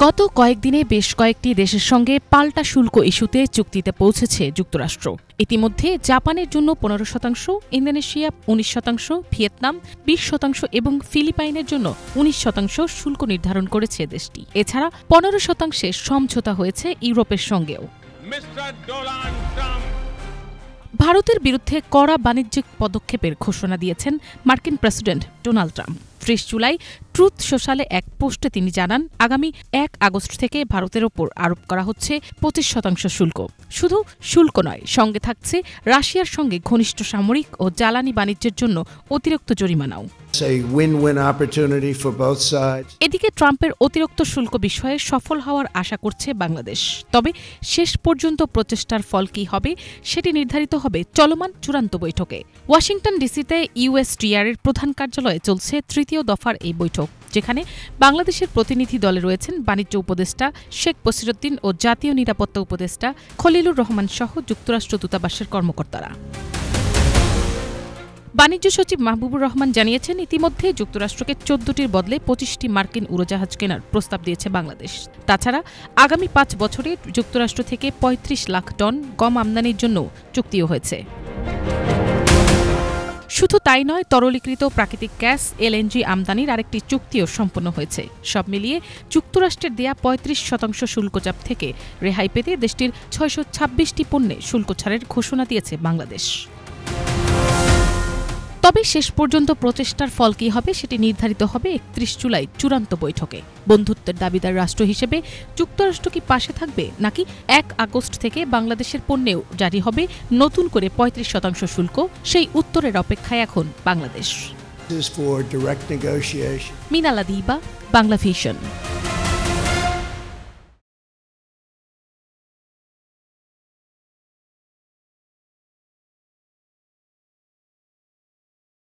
গত কয়েকদিনে বেশ কয়েকটি দেশের সঙ্গে পাল্টা শুল্ক ইস্যুতে চুক্তিতে পৌঁছেছে যুক্তরাষ্ট্র। ইতিমধ্যে জাপানের জন্য 15%, ইন্দোনেশিয়া 19%, ভিয়েতনাম 20% এবং ফিলিপাইনের জন্য 19% শুল্ক নির্ধারণ করেছে দেশটি। এছাড়া 15% সমঝোতা হয়েছে ইউরোপের সঙ্গেও। ভারতের বিরুদ্ধে কড়া বাণিজ্যিক পদক্ষেপের ঘোষণা দিয়েছেন মার্কিন প্রেসিডেন্ট ডোনাল্ড ট্রাম্প। 30 জুলাই ট্রুথ সোশ্যালে এক পোস্টে তিনি জানান, আগামী 1 আগস্ট থেকে ভারতের ওপর আরোপ করা হচ্ছে 25% শুল্ক। শুধু শুল্ক নয়, সঙ্গে থাকছে রাশিয়ার সঙ্গে ঘনিষ্ঠ সামরিক ও জ্বালানি বাণিজ্যের জন্য অতিরিক্ত জরিমানাও। এদিকে ট্রাম্পের অতিরিক্ত শুল্ক বিষয়ে সফল হওয়ার আশা করছে বাংলাদেশ। তবে শেষ পর্যন্ত প্রচেষ্টার ফল কী হবে সেটি নির্ধারিত হবে চলমান চূড়ান্ত বৈঠকে। ওয়াশিংটন ডিসিতে ইউএসটিআর এর প্রধান কার্যালয়ে চলছে 3য় দফার এই বৈঠক, যেখানে বাংলাদেশের প্রতিনিধি দলে রয়েছেন বাণিজ্য উপদেষ্টা শেখ বসিরউদ্দিন ও জাতীয় নিরাপত্তা উপদেষ্টা খলিলুর রহমান সহ যুক্তরাষ্ট্র দূতাবাসের কর্মকর্তারা। বাণিজ্য সচিব মাহবুবুর রহমান জানিয়েছেন, ইতিমধ্যে যুক্তরাষ্ট্রকে 14টির বদলে 25টি মার্কিন উড়োজাহাজ কেনার প্রস্তাব দিয়েছে বাংলাদেশ। তাছাড়া আগামী 5 বছরে যুক্তরাষ্ট্র থেকে 35 লাখ টন গম আমদানির জন্য চুক্তিও হয়েছে। শুধু তাই নয়, তরলীকৃত প্রাকৃতিক গ্যাস এলএনজি আমদানির আরেকটি চুক্তিও সম্পন্ন হয়েছে। সব মিলিয়ে যুক্তরাষ্ট্রের দেয়া 35% শুল্কচাপ থেকে রেহাই পেতে দেশটির 626টি পণ্যে শুল্ক ছাড়ের ঘোষণা দিয়েছে বাংলাদেশ। তবে শেষ পর্যন্ত প্রচেষ্টার ফল কী হবে সেটি নির্ধারিত হবে 31 জুলাই চূড়ান্ত বৈঠকে। বন্ধুত্বের দাবিদার রাষ্ট্র হিসেবে যুক্তরাষ্ট্র কি পাশে থাকবে, নাকি 1 আগস্ট থেকে বাংলাদেশের পণ্যেও জারি হবে নতুন করে 35% শুল্ক, সেই উত্তরের অপেক্ষায় এখন বাংলাদেশ। মিনালা দিবা, বাংলা ভিশন।